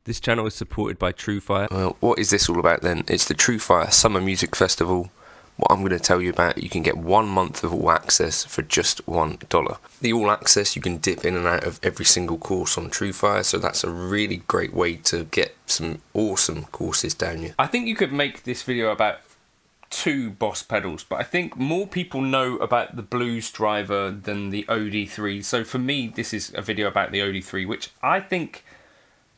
This channel is supported by Truefire. Well, what is this all about then? It's the Truefire Summer Music Festival. What I'm going to tell you about, you can get 1 month of All Access for just $1. The All Access, you can dip in and out of every single course on Truefire, so that's a really great way to get some awesome courses down you. I think you could make this video about 2 Boss pedals, but I think more people know about the Blues Driver than the OD3. So for me, this is a video about the OD3, which I think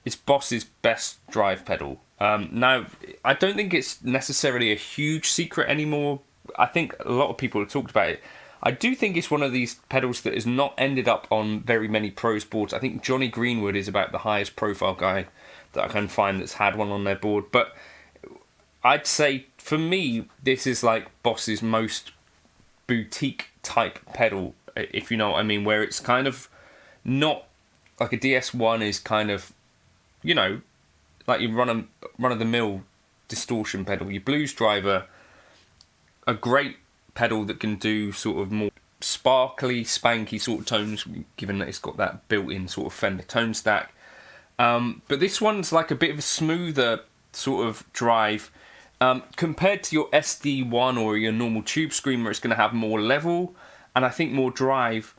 is Boss's best drive pedal. Now, I don't think it's necessarily a huge secret anymore. I think a lot of people have talked about it. I do think it's one of these pedals that has not ended up on very many pros boards. I think Johnny Greenwood is about the highest profile guy that I can find that's had one on their board. But I'd say, for me, this is like Boss's most boutique type pedal, if you know what I mean, where it's kind of not like a DS1 is kind of, you know, like you run-of-the-mill distortion pedal. Your Blues Driver, a great pedal that can do sort of more sparkly, spanky sort of tones, given that it's got that built-in sort of Fender tone stack. But this one's like a bit of a smoother sort of drive. Compared to your SD1 or your normal Tube Screamer, it's going to have more level and I think more drive.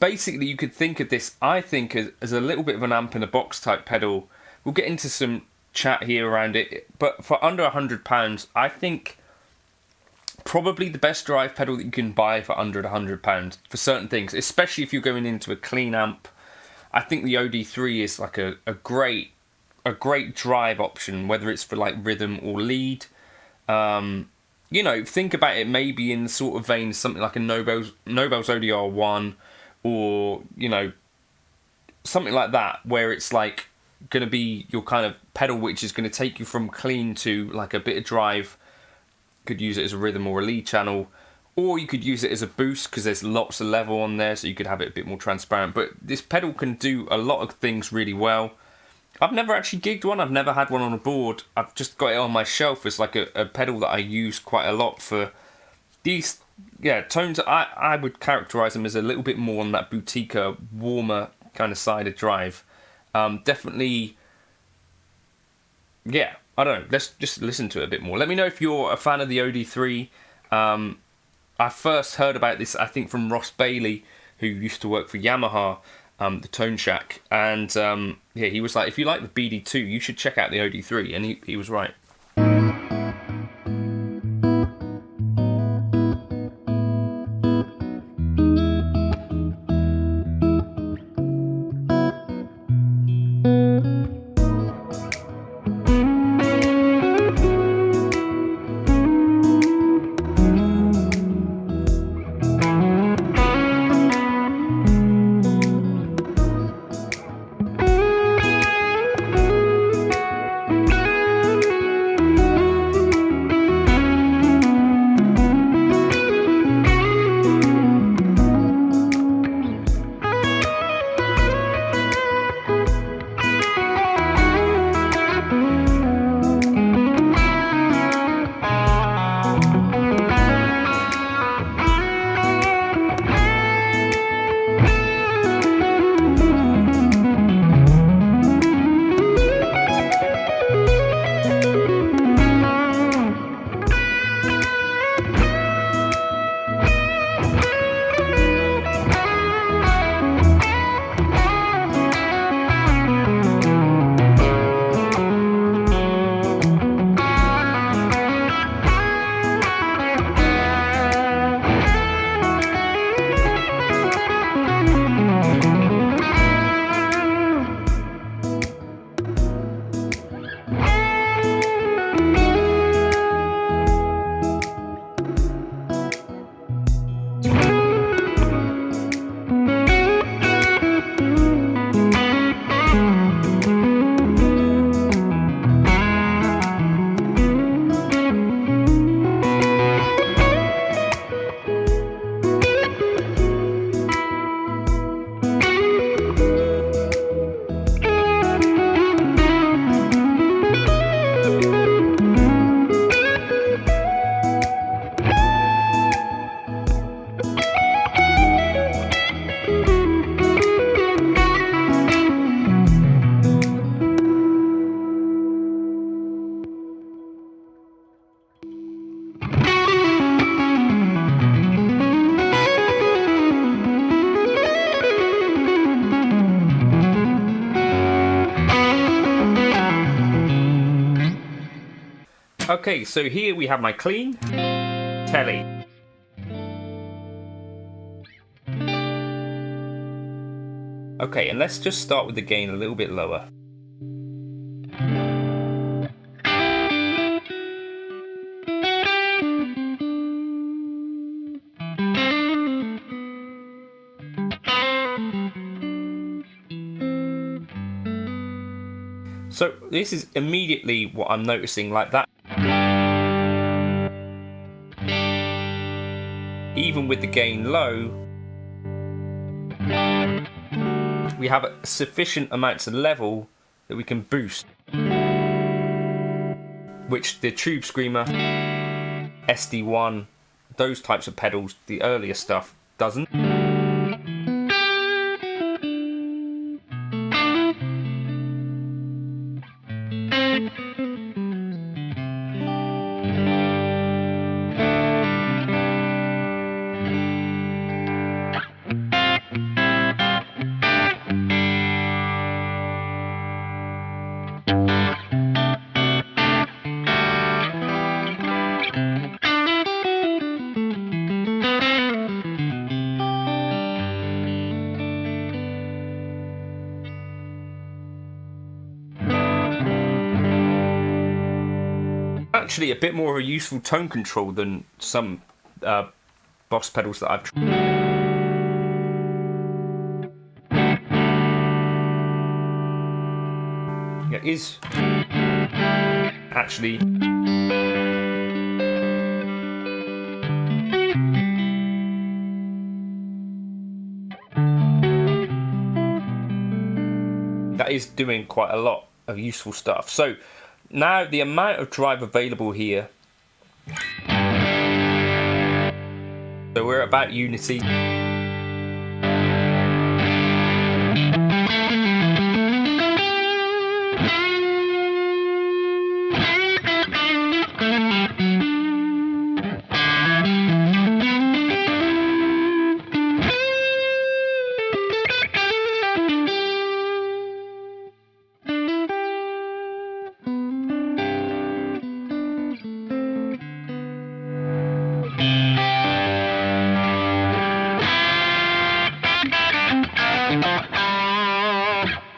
Basically, you could think of this, I think, as a little bit of an amp in a box type pedal. We'll get into some chat here around it, but for under £100, I think probably the best drive pedal that you can buy for under £100 for certain things, especially if you're going into a clean amp. I think the OD3 is like a great drive option, whether it's for like rhythm or lead. You know, think about it maybe in the sort of vein something like a Nobel's ODR1, or, you know, something like that, where it's like going to be your kind of pedal which is going to take you from clean to like a bit of drive. Could use it as a rhythm or a lead channel, or you could use it as a boost because there's lots of level on there, so you could have it a bit more transparent. But this pedal can do a lot of things really well. I've never actually gigged one. I've never had one on a board. I've just got it on my shelf as like a pedal that I use quite a lot for these tones. I would characterise them as a little bit more on that boutique, warmer kind of side of drive. Definitely, yeah, I don't know. Let's just listen to it a bit more. Let me know if you're a fan of the OD3. I first heard about this, I think, from Ross Bailey, who used to work for Yamaha, the Tone Shack, and yeah, he was like, if you like the BD2, you should check out the OD3, and he was right. Okay, so here we have my clean telly. Okay, and let's just start with the gain a little bit lower. So this is immediately what I'm noticing, like that. Even with the gain low, we have sufficient amounts of level that we can boost, which the Tube Screamer, SD1, those types of pedals, the earlier stuff, doesn't. Actually a bit more of a useful tone control than some Boss pedals that I've tried. It is actually that is doing quite a lot of useful stuff. So now the amount of drive available here, so we're about unity.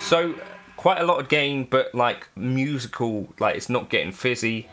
So quite a lot of gain, but like musical, like it's not getting fizzy.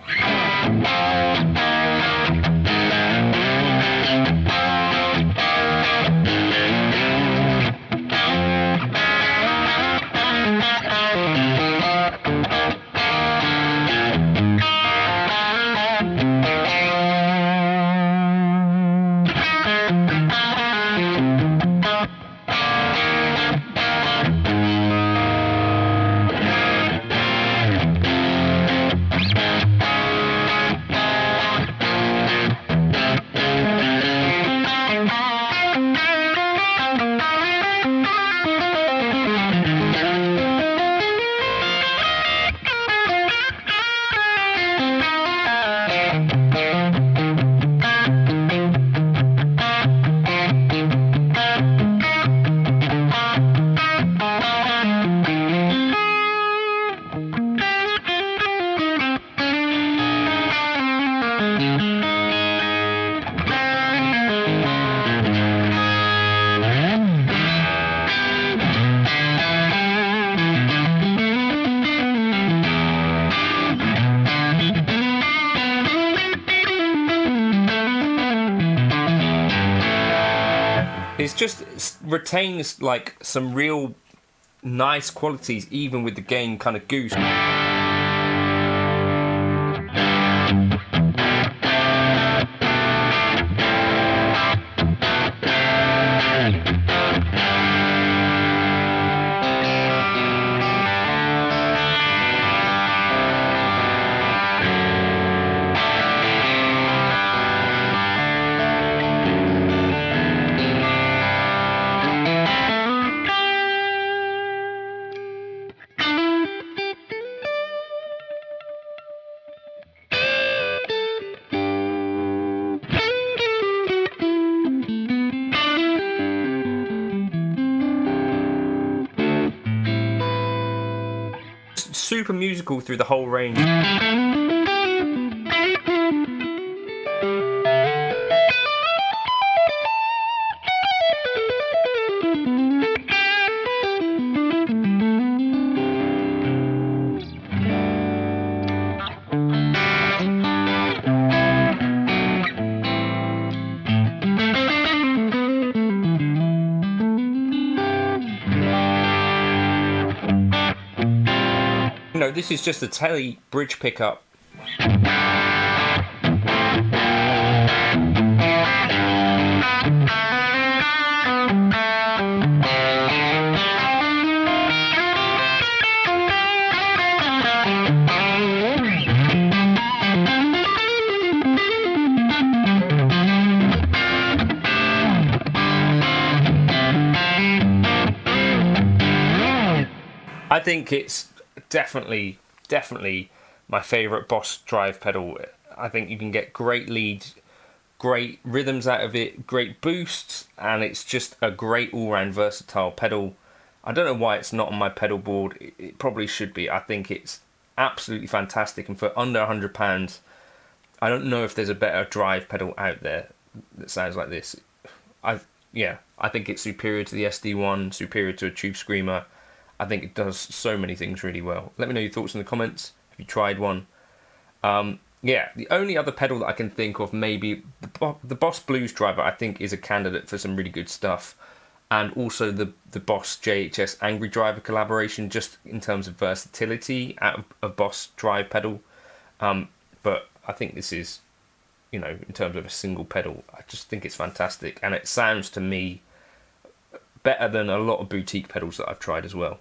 It just retains like some real nice qualities even with the gain kind of goose. Super musical through the whole range. You know, this is just a Tele bridge pickup. I think it's definitely my favourite Boss drive pedal. I think you can get great leads, great rhythms out of it, great boosts, and it's just a great all-round versatile pedal. I don't know why it's not on my pedal board. It probably should be. I think it's absolutely fantastic, and for under £100, I don't know if there's a better drive pedal out there that sounds like this. I think it's superior to the SD1, superior to a Tube Screamer. I think it does so many things really well. Let me know your thoughts in the comments. Have you tried one? The only other pedal that I can think of, maybe the Boss Blues Driver, I think is a candidate for some really good stuff. And also the Boss JHS Angry Driver collaboration, just in terms of versatility out of Boss drive pedal. But I think this is, in terms of a single pedal, I just think it's fantastic. And it sounds to me better than a lot of boutique pedals that I've tried as well.